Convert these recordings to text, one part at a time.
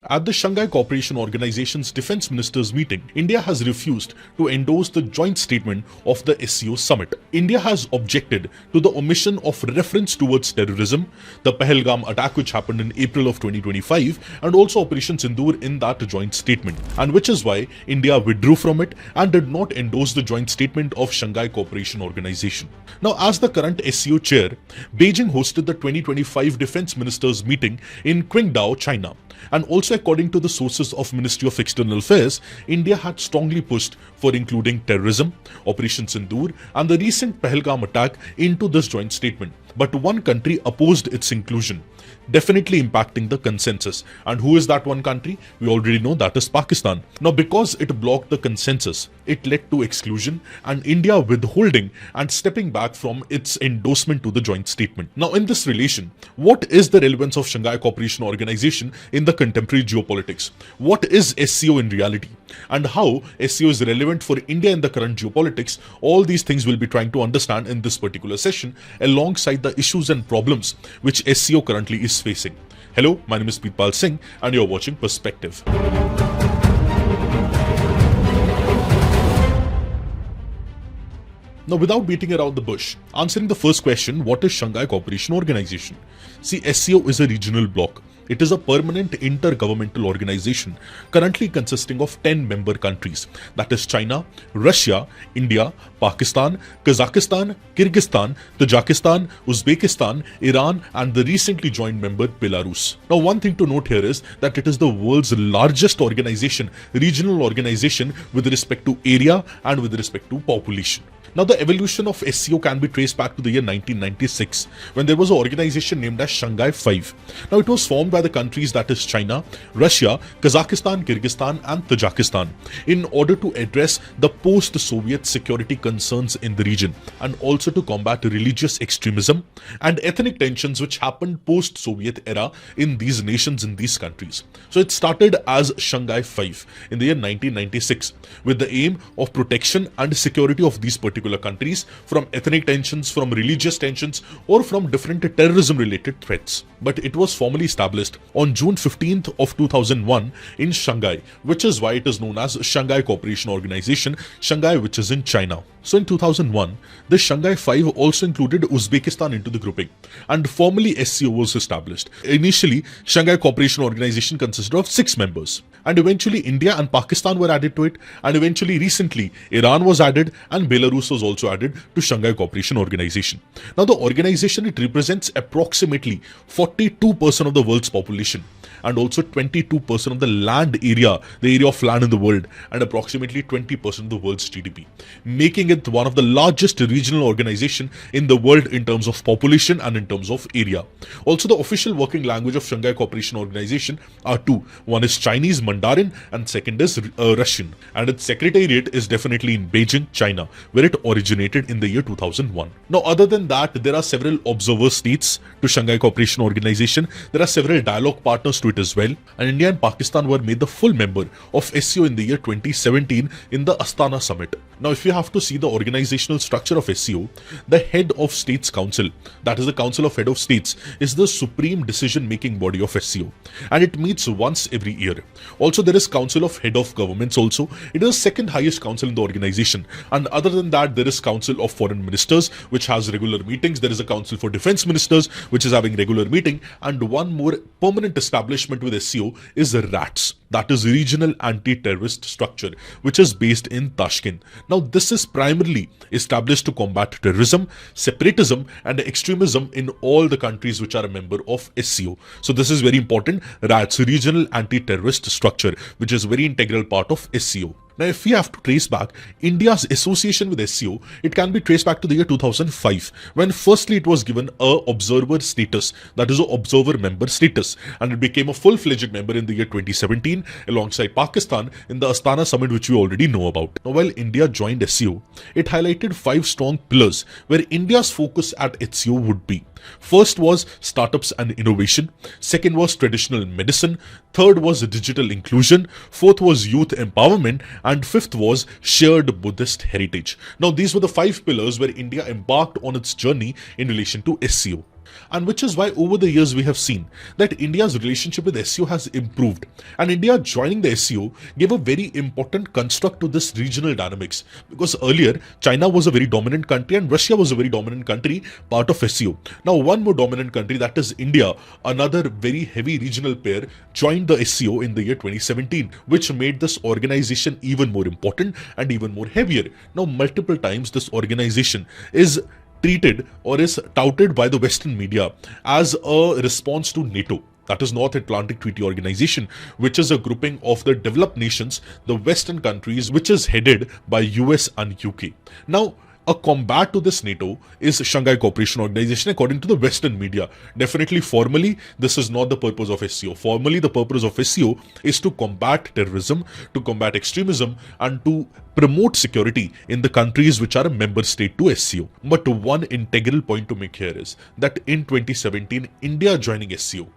At the Shanghai Cooperation Organization's Defence Ministers meeting, India has refused to endorse the joint statement of the SCO Summit. India has objected to the omission of reference towards terrorism, the Pahalgam attack which happened in April of 2025, and also Operation Sindoor in that joint statement, and which is why India withdrew from it and did not endorse the joint statement of Shanghai Cooperation Organization. Now, as the current SCO chair, Beijing hosted the 2025 Defence Ministers meeting in Qingdao, China. And also, according to the sources of Ministry of External Affairs, India had strongly pushed for including terrorism, Operation Sindoor, and the recent Pahalgam attack into this joint statement. But one country opposed its inclusion, definitely impacting the consensus. And who is that one country? We already know that is Pakistan. Now, because it blocked the consensus, it led to exclusion and India withholding and stepping back from its endorsement to the joint statement. Now, in this relation, what is the relevance of Shanghai Cooperation Organization in the contemporary geopolitics? What is SCO in reality? And how SCO is relevant for India in the current geopolitics? All these things we'll be trying to understand in this particular session, alongside the issues and problems which SCO currently is facing. Hello, my name is Preetpal Singh and you're watching Perspective. Now, without beating around the bush, answering the first question, what is Shanghai Cooperation Organization? See, SCO is a regional bloc. It is a permanent intergovernmental organization currently consisting of 10 member countries, that is China, Russia, India, Pakistan, Kazakhstan, Kyrgyzstan, Tajikistan, Uzbekistan, Iran, and the recently joined member Belarus. Now, one thing to note here is that it is the world's largest organization, regional organization with respect to area and with respect to population. Now, the evolution of SCO can be traced back to the year 1996, when there was an organization named as Shanghai 5. Now, it was formed by the countries that is China, Russia, Kazakhstan, Kyrgyzstan, and Tajikistan in order to address the post-Soviet security concerns in the region and also to combat religious extremism and ethnic tensions which happened post-Soviet era in these nations, in these countries. So, it started as Shanghai 5 in the year 1996 with the aim of protection and security of these particular countries from ethnic tensions, from religious tensions, or from different terrorism related threats. But it was formally established on June 15th of 2001 in Shanghai, which is why it is known as Shanghai Cooperation Organization, Shanghai, which is in China. So in 2001, the Shanghai 5 also included Uzbekistan into the grouping, and formally SCO was established. Initially, Shanghai Cooperation Organization consisted of 6 members, and eventually India and Pakistan were added to it, and eventually recently Iran was added and Belarus was also added to Shanghai Cooperation Organization. Now, the organization, it represents approximately 42% of the world's population and also 22% of the land area, the area of land in the world, and approximately 20% of the world's GDP, making it one of the largest regional organizations in the world in terms of population and in terms of area. Also, the official working language of Shanghai Cooperation Organization are 2. One is Chinese Mandarin and second is Russian. And its secretariat is definitely in Beijing, China, where it originated in the year 2001. Now, other than that, there are several observer states to Shanghai Cooperation Organization. There are several dialogue partners to it as well, and India and Pakistan were made the full member of SCO in the year 2017 in the Astana Summit. Now, if you have to see the organizational structure of SCO, the Head of States Council, that is the Council of Head of States, is the supreme decision-making body of SCO, and it meets once every year. Also, there is Council of Head of Governments also. It is the second highest council in the organization, and other than that, there is Council of Foreign Ministers, which has regular meetings. There is a Council for Defence Ministers, which is having regular meeting, and one more permanent establishment with SCO is RATS, that is Regional Anti-Terrorist Structure, which is based in Tashkent. Now, this is primarily established to combat terrorism, separatism, and extremism in all the countries which are a member of SCO. So, this is very important. RATS, Regional Anti-Terrorist Structure, which is a very integral part of SCO. Now, if we have to trace back India's association with SCO, it can be traced back to the year 2005, when firstly it was given a observer status, that is a observer member status, and it became a full-fledged member in the year 2017 alongside Pakistan in the Astana Summit, which we already know about. Now, while India joined SCO, it highlighted 5 strong pillars where India's focus at SCO would be. First was startups and innovation. Second was traditional medicine. Third was digital inclusion. Fourth was youth empowerment. And fifth was shared Buddhist heritage. Now, these were the 5 pillars where India embarked on its journey in relation to SCO. And which is why over the years we have seen that India's relationship with SCO has improved, and India joining the SCO gave a very important construct to this regional dynamics, because earlier China was a very dominant country and Russia was a very dominant country, part of SCO. Now one more dominant country, that is India, another very heavy regional pair, joined the SCO in the year 2017, which made this organization even more important and even more heavier. Now multiple times this organization is treated or is touted by the Western media as a response to NATO, that is North Atlantic Treaty Organization, which is a grouping of the developed nations, the Western countries, which is headed by US and UK. Now, a combat to this NATO is Shanghai Cooperation Organization according to the Western media. Definitely formally, this is not the purpose of SCO. Formally, the purpose of SCO is to combat terrorism, to combat extremism, and to promote security in the countries which are a member state to SCO. But one integral point to make here is that in 2017, India joining SCO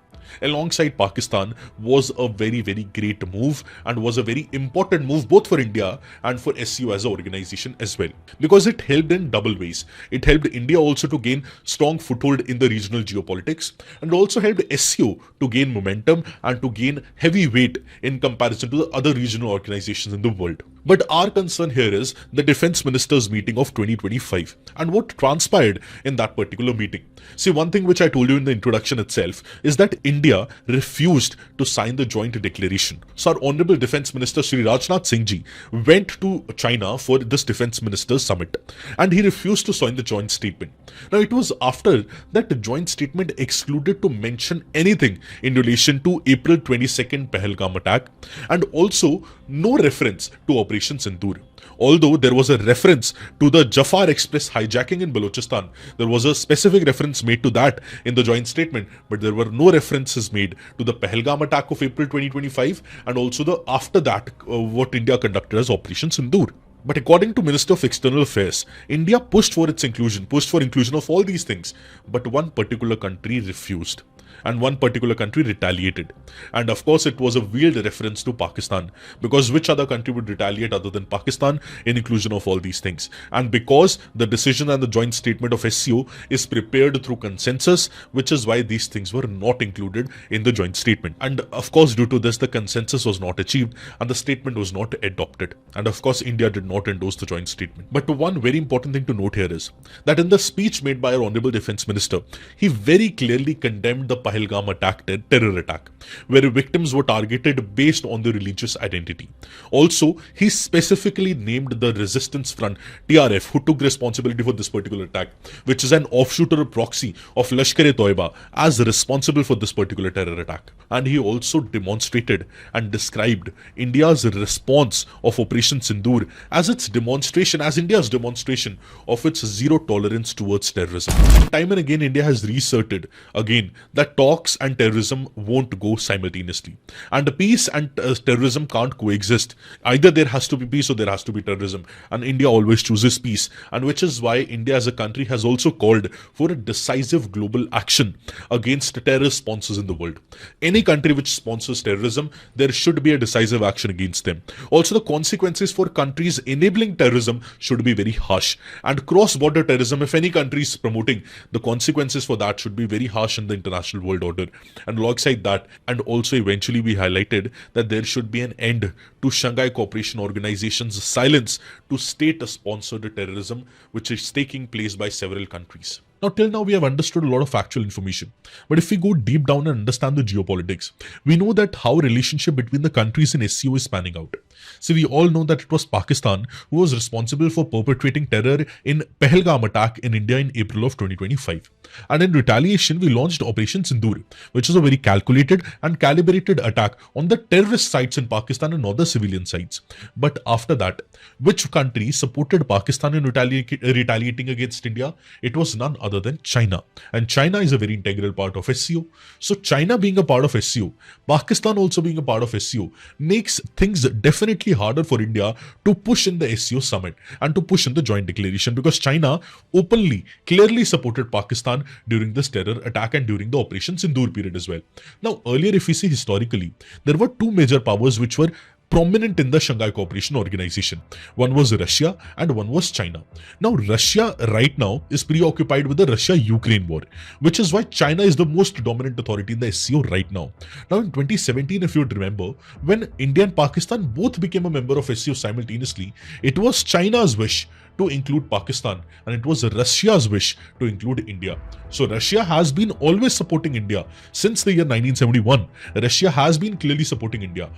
alongside Pakistan was a very, very great move and was a very important move both for India and for SCO as an organization as well, because it helped in double ways. It helped India also to gain strong foothold in the regional geopolitics, and also helped SCO to gain momentum and to gain heavy weight in comparison to the other regional organizations in the world. But our concern here is the Defence Ministers meeting of 2025 and what transpired in that particular meeting. See, one thing which I told you in the introduction itself is that India refused to sign the joint declaration. So our Honorable Defence Minister Shri Rajnath Singh ji went to China for this Defence Ministers Summit and he refused to sign the joint statement. Now it was after that the joint statement excluded to mention anything in relation to April 22nd Pahalgam attack, and also no reference to Operation Sindoor. Although there was a reference to the Jafar Express hijacking in Balochistan, there was a specific reference made to that in the joint statement, but there were no references made to the Pahalgam attack of April 2025 and also the after that what India conducted as Operation Sindoor. But according to Minister of External Affairs, India pushed for inclusion of all these things, but one particular country refused. And one particular country retaliated. And of course, it was a veiled reference to Pakistan, because which other country would retaliate other than Pakistan in inclusion of all these things? And because the decision and the joint statement of SCO is prepared through consensus, which is why these things were not included in the joint statement. And of course, due to this, the consensus was not achieved and the statement was not adopted. And of course, India did not endorse the joint statement. But one very important thing to note here is that in the speech made by our Honorable Defence Minister, he very clearly condemned the Pahalgam attack, terror attack, where victims were targeted based on their religious identity. Also, he specifically named the Resistance Front, TRF, who took responsibility for this particular attack, which is an offshoot or a proxy of Lashkar-e-Toiba, as responsible for this particular terror attack. And he also demonstrated and described India's response of Operation Sindoor as its demonstration, as India's demonstration of its zero tolerance towards terrorism. Time and again, India has reasserted again that talks and terrorism won't go simultaneously, and peace and terrorism can't coexist. Either there has to be peace or there has to be terrorism, and India always chooses peace, and which is why India as a country has also called for a decisive global action against terrorist sponsors in the world. Any country which sponsors terrorism, there should be a decisive action against them. Also, the consequences for countries enabling terrorism should be very harsh, and cross-border terrorism, if any country is promoting, the consequences for that should be very harsh in the international world order. And alongside that, and also eventually we highlighted that there should be an end to Shanghai Cooperation Organization's silence to state-sponsored terrorism, which is taking place by several countries. Now, till now, we have understood a lot of factual information. But if we go deep down and understand the geopolitics, we know that how relationship between the countries in SCO is panning out. So we all know that it was Pakistan who was responsible for perpetrating terror in Pahalgam attack in India in April of 2025. And in retaliation, we launched Operation Sindoor, which is a very calculated and calibrated attack on the terrorist sites in Pakistan and other civilian sites. But after that, which country supported Pakistan in retaliating against India? It was none other than China. And China is a very integral part of SCO. So China being a part of SCO, Pakistan also being a part of SCO, makes things definitely harder for India to push in the SCO summit and to push in the joint declaration, because China openly, clearly supported Pakistan during this terror attack and during the Operation Sindoor period as well. Now, earlier, if we see historically, there were two major powers which were prominent in the Shanghai Cooperation Organization. One was Russia and one was China. Now, Russia right now is preoccupied with the Russia-Ukraine war, which is why China is the most dominant authority in the SCO right now. Now, in 2017, if you would remember, when India and Pakistan both became a member of SCO simultaneously, it was China's wish to include Pakistan and it was Russia's wish to include India. So Russia has been always supporting India since the year 1971. Russia has been clearly supporting India,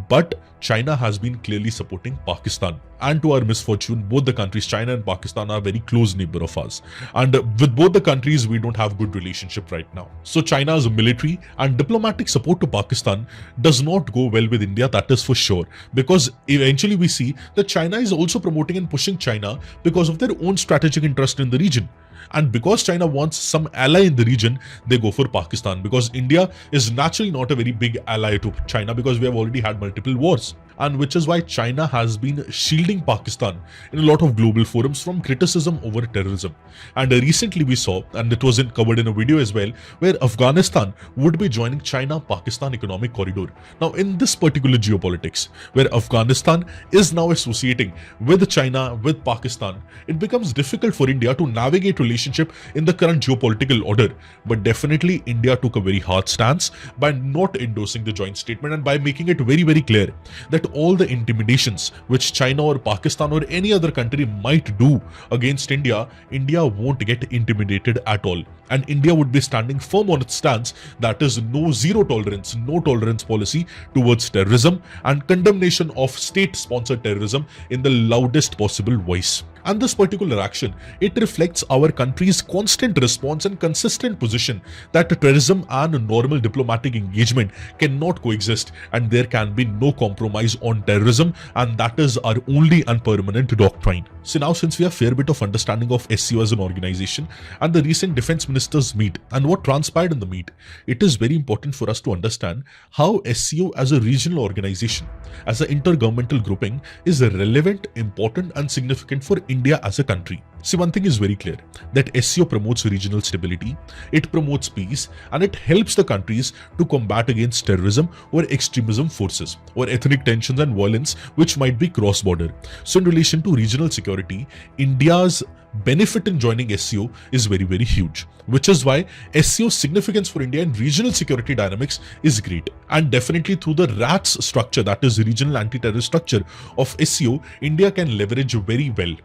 but China has been clearly supporting Pakistan. And to our misfortune, both the countries, China and Pakistan, are very close neighbor of us. And with both the countries, we don't have good relationship right now. So China's military and diplomatic support to Pakistan does not go well with India, that is for sure. Because eventually we see that China is also promoting and pushing China because of their own strategic interest in the region. And because China wants some ally in the region, they go for Pakistan, because India is naturally not a very big ally to China because we have already had multiple wars. And which is why China has been shielding Pakistan in a lot of global forums from criticism over terrorism. And recently we saw, and it was covered in a video as well, where Afghanistan would be joining China-Pakistan economic corridor. Now in this particular geopolitics, where Afghanistan is now associating with China, with Pakistan, it becomes difficult for India to navigate relationship in the current geopolitical order. But definitely India took a very hard stance by not endorsing the joint statement and by making it very, very clear that all the intimidations which China or Pakistan or any other country might do against India, India won't get intimidated at all. And India would be standing firm on its stance, that is no tolerance policy towards terrorism and condemnation of state-sponsored terrorism in the loudest possible voice. And this particular action, it reflects our country's constant response and consistent position that terrorism and normal diplomatic engagement cannot coexist and there can be no compromise on terrorism, and that is our only and permanent doctrine. So now, since we have a fair bit of understanding of SCO as an organization and the recent defense ministers meet and what transpired in the meet, it is very important for us to understand how SCO as a regional organization, as an intergovernmental grouping, is relevant, important and significant for India as a country. See, one thing is very clear, that SCO promotes regional stability, it promotes peace, and it helps the countries to combat against terrorism or extremism forces or ethnic tensions and violence which might be cross-border. So in relation to regional security, India's benefit in joining SCO is very, very huge, which is why SCO's significance for India in regional security dynamics is great. And definitely through the RATS structure, that is regional anti-terrorist structure of SCO, India can leverage very well.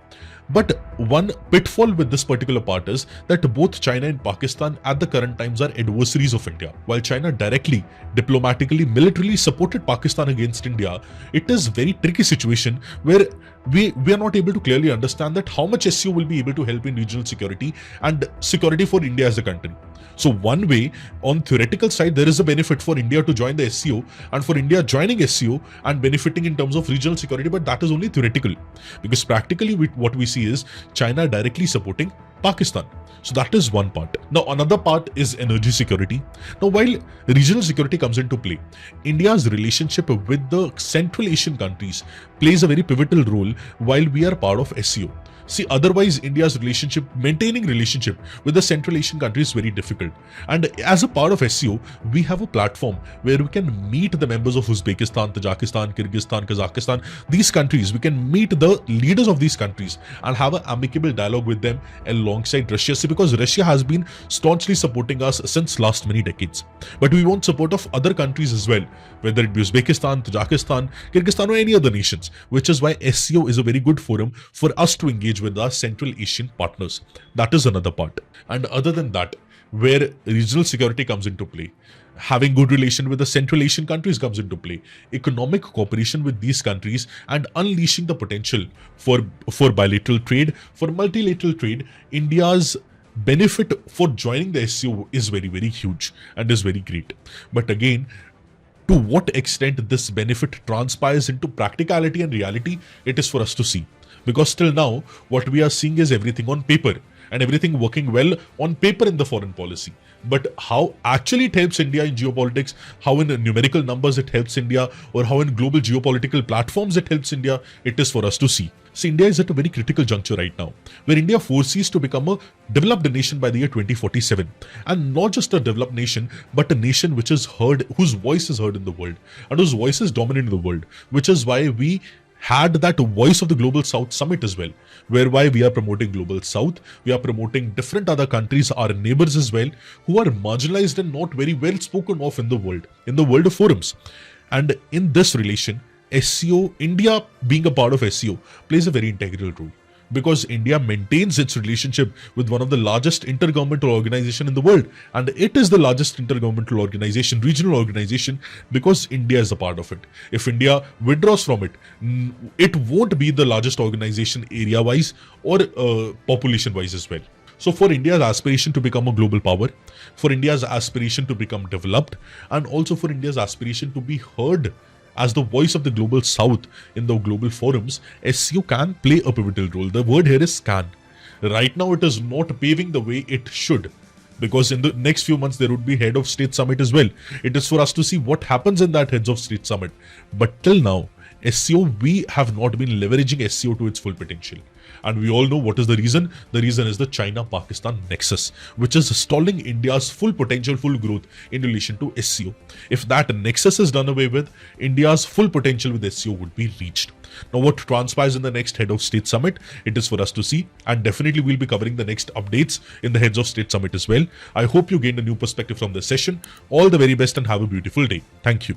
But one pitfall with this particular part is that both China and Pakistan at the current times are adversaries of India. While China directly, diplomatically, militarily supported Pakistan against India, it is very tricky situation where we are not able to clearly understand that how much SCO will be able to help in regional security and security for India as a country. So one way, on theoretical side, there is a benefit for India to join the SCO and for India joining SCO and benefiting in terms of regional security, but that is only theoretical, because practically what we see is China directly supporting Pakistan. So that is one part. Now another part is energy security. Now while regional security comes into play, India's relationship with the Central Asian countries plays a very pivotal role while we are part of SCO. See, otherwise India's maintaining relationship with the Central Asian countries is very difficult. And as a part of SCO, we have a platform where we can meet the members of Uzbekistan, Tajikistan, Kyrgyzstan, Kazakhstan, these countries. We can meet the leaders of these countries and have an amicable dialogue with them alongside Russia. See, because Russia has been staunchly supporting us since last many decades. But we want support of other countries as well, whether it be Uzbekistan, Tajikistan, Kyrgyzstan or any other nations, which is why SCO is a very good forum for us to engage with our Central Asian partners. That is another part. And other than that, where regional security comes into play, having good relation with the Central Asian countries comes into play, economic cooperation with these countries and unleashing the potential for bilateral trade, for multilateral trade, India's benefit for joining the SCO is very, very huge and is very great. But again, to what extent this benefit transpires into practicality and reality, it is for us to see. Because till now, what we are seeing is everything on paper and everything working well on paper in the foreign policy. But how actually it helps India in geopolitics, how in numerical numbers it helps India, or how in global geopolitical platforms it helps India, it is for us to see. See, India is at a very critical juncture right now, where India foresees to become a developed nation by the year 2047. And not just a developed nation, but a nation which is heard, whose voice is heard in the world, and whose voice is dominant in the world, which is why we had that Voice of the Global South Summit as well, whereby we are promoting Global South, we are promoting different other countries, our neighbors as well, who are marginalized and not very well spoken of in the world of forums. And in this relation, SCO, India being a part of SCO, plays a very integral role, because India maintains its relationship with one of the largest intergovernmental organization in the world, and it is the largest intergovernmental organization, regional organization, because India is a part of it. If India withdraws from it, it won't be the largest organization area-wise or population-wise as well. So for India's aspiration to become a global power, for India's aspiration to become developed, and also for India's aspiration to be heard as the voice of the global south in the global forums, SCO can play a pivotal role. The word here is can. Right now, it is not paving the way it should, because in the next few months, there would be head of state summit as well. It is for us to see what happens in that heads of state summit. But till now, SCO, we have not been leveraging SCO to its full potential. And we all know what is the reason. The reason is the China-Pakistan nexus, which is stalling India's full potential, full growth in relation to SCO. If that nexus is done away with, India's full potential with SCO would be reached. Now, what transpires in the next Head of State Summit, it is for us to see, and definitely we'll be covering the next updates in the Heads of State Summit as well. I hope you gained a new perspective from this session. All the very best and have a beautiful day. Thank you.